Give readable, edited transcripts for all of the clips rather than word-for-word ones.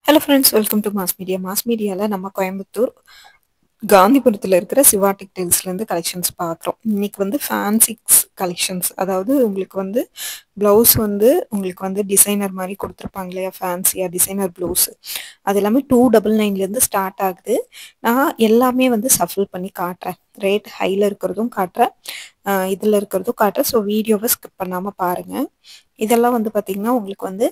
Hello friends, welcome to mass media. Mass மீடியாவில் நம்ம கோயம்புத்தூர் காந்திபுரத்தில் இருக்கிற சிவா டெக்டைல்ஸ்லேருந்து கலெக்ஷன்ஸ் பார்க்குறோம். இன்னைக்கு வந்து ஃபேன்சிக்ஸ் கலெக்ஷன்ஸ், அதாவது உங்களுக்கு வந்து ப்ளவுஸ் வந்து உங்களுக்கு வந்து டிசைனர் மாதிரி கொடுத்துருப்பாங்க இல்லையா, ஃபேன்சியாக டிசைனர் ப்ளவுஸு. அது எல்லாமே 299லேருந்து ஸ்டார்ட் ஆகுது. நான் எல்லாமே வந்து சஃபில் பண்ணி காட்டுறேன். ரேட் ஹையில் இருக்கிறதும் காட்டுறேன், இதில் இருக்கிறதும் காட்டுறேன். ஸோ வீடியோவை ஸ்கிப் பண்ணாமல் பாருங்கள். இதெல்லாம் வந்து பார்த்திங்கன்னா உங்களுக்கு வந்து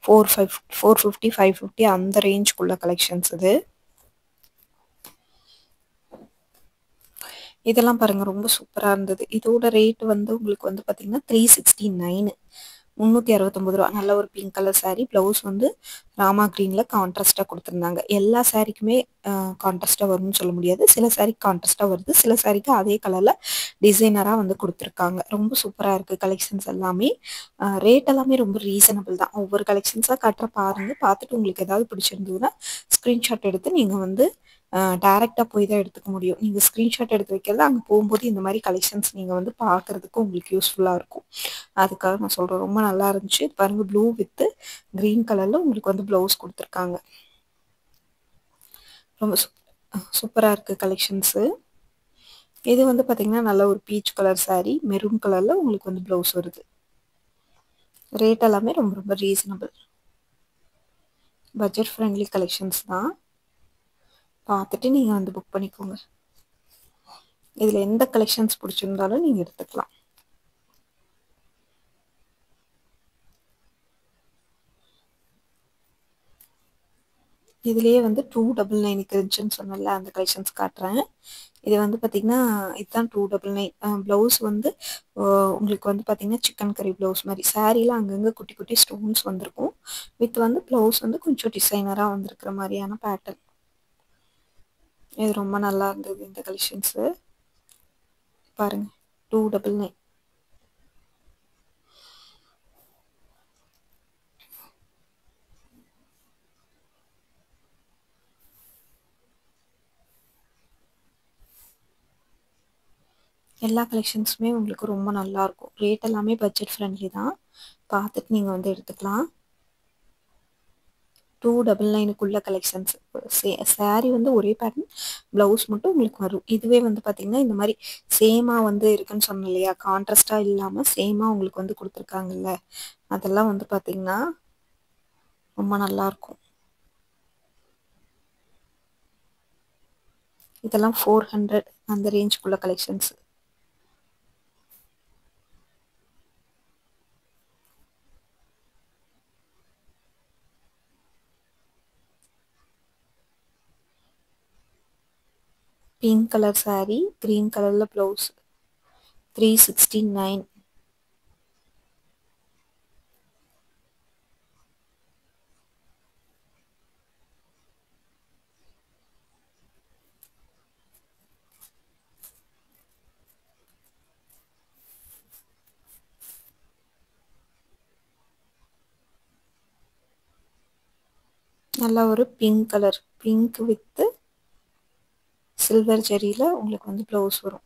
450 550 அந்த ரேஞ்சுக்குள்ள கலெக்ஷன்ஸ் இது. இதெல்லாம் பாருங்க, ரொம்ப சூப்பராக இருந்தது. இதோட ரேட் வந்து உங்களுக்கு வந்து பார்த்தீங்கன்னா 369, 369 ரூபா. நல்ல ஒரு பிங்க் கலர் சாரீ. ப்ளவுஸ் வந்து ராமா க்ரீனில் கான்ட்ராஸ்டாக கொடுத்துருந்தாங்க. எல்லா சாரீக்குமே கான்ட்ராஸ்டாக வரும்னு சொல்ல முடியாது. சில சாரீக்கு கான்ட்ராஸ்டாக வருது, சில சாரீக்கு அதே கலரில் டிசைனராக வந்து கொடுத்துருக்காங்க. ரொம்ப சூப்பராக இருக்குது கலெக்ஷன்ஸ் எல்லாமே. ரேட் எல்லாமே ரொம்ப ரீசனபிள் தான். ஒவ்வொரு கலெக்ஷன்ஸாக காட்டுற பாருங்கள். பார்த்துட்டு உங்களுக்கு ஏதாவது பிடிச்சிருந்ததுன்னா ஸ்க்ரீன்ஷாட் எடுத்து நீங்கள் வந்து டைரெக்டாக போய் தான் எடுத்துக்க முடியும். நீங்கள் ஸ்க்ரீன்ஷாட் எடுத்து வைக்கிறது அங்கே போகும்போது இந்த மாதிரி கலெக்ஷன்ஸ் நீங்கள் வந்து பார்க்குறதுக்கு உங்களுக்கு யூஸ்ஃபுல்லாக இருக்கும். அதுக்காக நான் சொல்கிறேன். ரொம்ப நல்லா இருந்துச்சு. பாருங்கள், ப்ளூ வித்து க்ரீன் கலரில் உங்களுக்கு வந்து ப்ளவுஸ் கொடுத்துருக்காங்க. ரொம்ப சூப்பராக இருக்குது கலெக்ஷன்ஸு. இது வந்து பார்த்திங்கன்னா நல்ல ஒரு பீச் கலர் சாரீ, மெரூன் கலரில் உங்களுக்கு வந்து ப்ளவுஸ் வருது. ரேட் எல்லாமே ரொம்ப ரொம்ப ரீசனபிள், பட்ஜெட் ஃப்ரெண்ட்லி கலெக்ஷன்ஸ் தான். பார்த்துட்டு நீங்கள் வந்து புக் பண்ணிக்கோங்க. இதில் எந்த கலெக்ஷன்ஸ் பிடிச்சிருந்தாலும் நீங்கள் எடுத்துக்கலாம். இதுலேயே வந்து 299 இருந்துச்சுன்னு சொன்னல, அந்த கலெக்ஷன்ஸ் காட்டுறேன். இது வந்து பார்த்திங்கன்னா இதுதான் 299. ப்ளவுஸ் வந்து உங்களுக்கு வந்து பார்த்திங்கன்னா சிக்கன் கறி ப்ளவுஸ் மாதிரி. சாரீலாம் அங்கங்கே குட்டி குட்டி ஸ்டோன்ஸ் வந்திருக்கும். வித் வந்து ப்ளவுஸ் வந்து கொஞ்சம் டிசைனராக வந்திருக்கிற மாதிரியான பேட்டர்ன். இது ரொம்ப நல்லா இருந்தது இந்த கலெக்ஷன்ஸு. பாருங்கள், 299. எல்லா கலெக்ஷன்ஸுமே உங்களுக்கு ரொம்ப நல்லாயிருக்கும். ரேட் எல்லாமே பட்ஜெட் ஃப்ரெண்ட்லி தான். பார்த்துட்டு நீங்கள் வந்து எடுத்துக்கலாம். 299க்குள்ள கலெக்ஷன்ஸ். சாரீ வந்து ஒரே பேட்டர்ன், ப்ளவுஸ் மட்டும் உங்களுக்கு வரும். இதுவே வந்து பார்த்திங்கன்னா இந்த மாதிரி சேமாக வந்து இருக்குன்னு சொன்னேன் இல்லையா, கான்ட்ராஸ்டாக இல்லாமல் சேமாக உங்களுக்கு வந்து கொடுத்துருக்காங்கல்ல, அதெல்லாம் வந்து பார்த்திங்கன்னா ரொம்ப நல்லாயிருக்கும். இதெல்லாம் 400 அந்த ரேஞ்சுக்குள்ள collections. Pink colour sari, green கலரில் ப்ளவுஸ், 369. நல்லா ஒரு pink colour, pink with silver ஜெரியில் உங்களுக்கு வந்து ப்ளவுஸ் வரும்.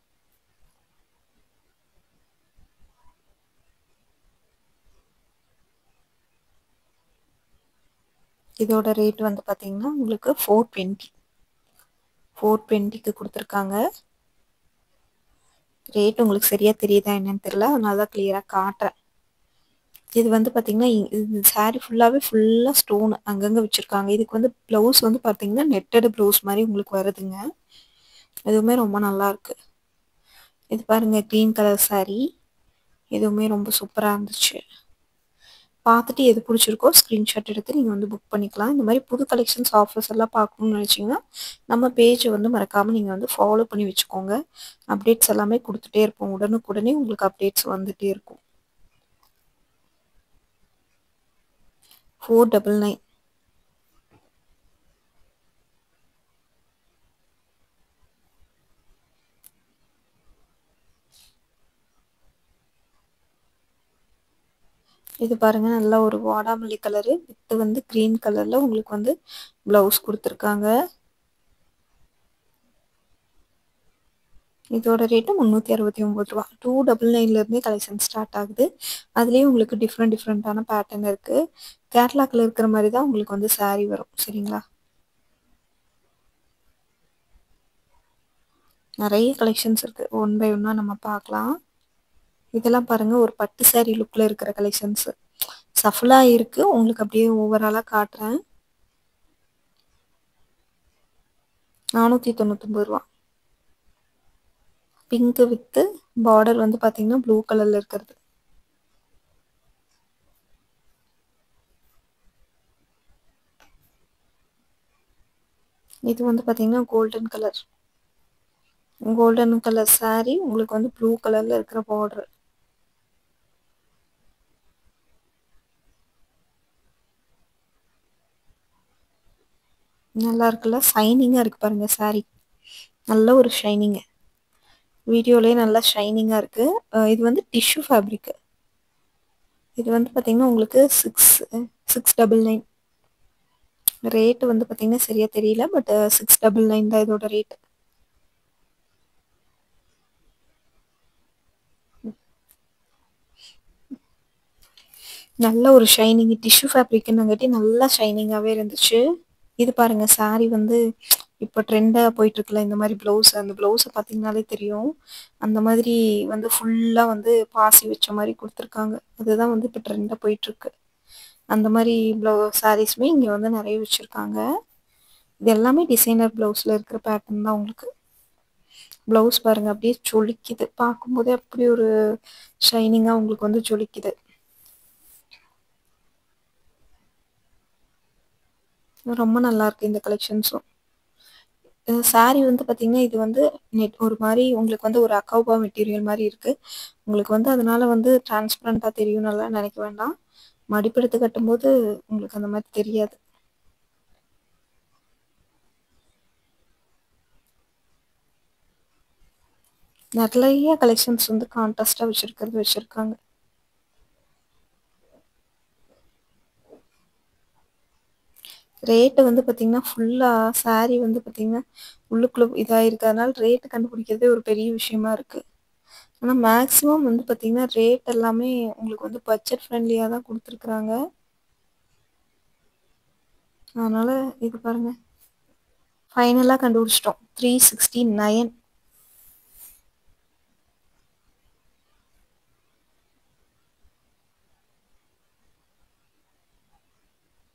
இதோட ரேட் வந்து பார்த்தீங்கன்னா உங்களுக்கு 420க்கு கொடுத்துருக்காங்க. ரேட் உங்களுக்கு சரியாக தெரியுதா என்னன்னு தெரியல, அதனால தான் கிளியராக காட்டுறேன். இது வந்து பார்த்திங்கன்னா இது சாரீ ஃபுல்லாக ஸ்டோன் அங்கங்கே வச்சுருக்காங்க. இதுக்கு வந்து ப்ளவுஸ் வந்து பார்த்திங்கன்னா நெட்டட் ப்ளவுஸ் மாதிரி உங்களுக்கு வருதுங்க. இதுவுமே ரொம்ப நல்லாயிருக்கு. இது பாருங்கள், க்ரீன் கலர் சாரீ. இதுவுமே ரொம்ப சூப்பராக இருந்துச்சு. பார்த்துட்டு எது பிடிச்சிருக்கோ ஸ்க்ரீன்ஷாட் எடுத்து நீங்கள் வந்து புக் பண்ணிக்கலாம். இந்த மாதிரி புது கலெக்ஷன்ஸ் ஆஃபர்ஸ் எல்லாம் பார்க்கணுன்னு நினச்சிங்கன்னா நம்ம பேஜை வந்து மறக்காமல் நீங்கள் வந்து ஃபாலோ பண்ணி வச்சுக்கோங்க. அப்டேட்ஸ் எல்லாமே கொடுத்துட்டே இருப்போம். உடனுக்குடனே உங்களுக்கு அப்டேட்ஸ் வந்துகிட்டே இருக்கும். 499. இது பாருங்க, நல்லா ஒரு வாடாமல்லி கலரு வித் வந்து க்ரீன் கலரில் உங்களுக்கு வந்து ப்ளவுஸ் கொடுத்துருக்காங்க. இதோட ரேட்டு 369 ரூபா. 299லேருந்தே கலெக்ஷன் ஸ்டார்ட் ஆகுது. அதுலேயும் உங்களுக்கு டிஃப்ரெண்ட்டான பேட்டர்ன் இருக்குது. கேட்லாக்ல இருக்கிற மாரி தான் உங்களுக்கு வந்து சாரி வரும். சரிங்களா? நெறைய கலெக்ஷன்ஸ் இருக்கு. ஒன் பை ஒன்னா நம்ம பார்க்கலாம். இதெல்லாம் பாருங்க ஒரு பட்டு சாரி லுக்ல இருக்கிற கலெக்ஷன்ஸ். சஃபலா இருக்கு. உங்களுக்கு அப்படியே ஓவராலா காட்டுறேன். ரூ. 499. பிங்க் வித் பார்டர் வந்து பார்த்தீங்கன்னா, ப்ளூ கலர்ல இருக்கிறது. இது வந்து பார்த்தீங்கன்னா, golden colour. Golden colour sorry உங்களுக்கு வந்து ப்ளூ கலர்ல இருக்கிற பார்டர். நல்லா இருக்குல்ல? ஷைனிங்கா இருக்கு பாருங்க சாரி. நல்ல ஒரு ஷைனிங். வீடியோலயே நல்லா ஷைனிங்கா இருக்கு. இது வந்து டிஷ்யூ ஃபேப்ரிக். இது வந்து பார்த்தீங்கன்னா, உங்களுக்கு 699. ரேட் வந்து பார்த்தீங்கன்னா, சரியா தெரியல. பட் 699 தான் இதோட ரேட். நல்ல ஒரு ஷைனிங் டிஷ்யூ ஃபேப்ரிக்னுங்காட்டி நல்லா ஷைனிங்காவே இருந்துச்சு. இது பாருங்க சாரி வந்து இப்போ ட்ரெண்டா போயிட்டு இருக்குல்ல இந்த மாதிரி ப்ளவுஸ். அந்த ப்ளவுஸை பார்த்தீங்கன்னாலே தெரியும். அந்த மாதிரி வந்து ஃபுல்லா வந்து பாசி வச்ச மாதிரி கொடுத்துருக்காங்க. அதுதான் வந்து இப்போ ட்ரெண்டா போயிட்டு இருக்கு. அந்த மாதிரி சாரீஸுமே இங்கே வந்து நிறைய வச்சிருக்காங்க. இது எல்லாமே டிசைனர் ப்ளவுஸ்ல இருக்கிற பேட்டர்ன் தான் உங்களுக்கு. ப்ளவுஸ் பாருங்க அப்படியே ஜொலிக்குது. பார்க்கும்போதே அப்படி ஒரு ஷைனிங்கா உங்களுக்கு வந்து ஜொலிக்குது. ரொம்ப நல்லா இருக்கு இந்த கலெக்ஷன்ஸும். சாரி வந்து பார்த்தீங்கன்னா, இது வந்து ஒரு மாரி உங்களுக்கு வந்து ஒரு அக்கௌபா மெட்டீரியல் மாரி இருக்கு. உங்களுக்கு வந்து அதனால வந்து டிரான்ஸ்பரண்டா தெரியும்னுலாம் நெனைக்க வேண்டாம். மடிப்பெடுத்து கட்டும்போது உங்களுக்கு அந்த மாரி தெரியாது. நெறைய கலெக்ஷன்ஸ் வந்து கான்ட்ராஸ்ட்டா வச்சிருக்காங்க. ரேட் வந்து பார்த்தீங்கன்னா, ஃபுல்லா சாரி வந்து பார்த்தீங்கன்னா, உள்ளுக்குள்ள இதா இருக்கறனால ரேட் கண்டுபிடிக்கிறதே ஒரு பெரிய விஷயமா இருக்கு. ஆனா மேக்ஸிமம் வந்து பார்த்தீங்கன்னா, ரேட் எல்லாமே உங்களுக்கு வந்து பட்ஜெட் ஃப்ரெண்ட்லியா தான் குடுத்துருக்காங்க. அதனால இது பாருங்க. ஃபைனலா கண்டுபிடிச்சிட்டோம். 369.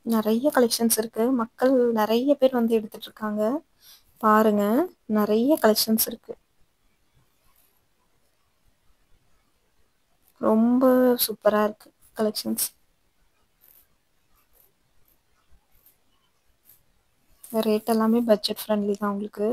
நெறைய கலெக்ஷன்ஸ் இருக்கு. மக்கள் நெறைய பேர் வந்து எடுத்துட்டு இருக்காங்க. பாருங்க. நெறைய கலெக்ஷன்ஸ் இருக்கு. ரொம்ப சூப்பரா இருக்கு கலெக்ஷன்ஸ். ரேட் எல்லாமே பட்ஜெட் ஃப்ரெண்ட்லி தான் உங்களுக்கு.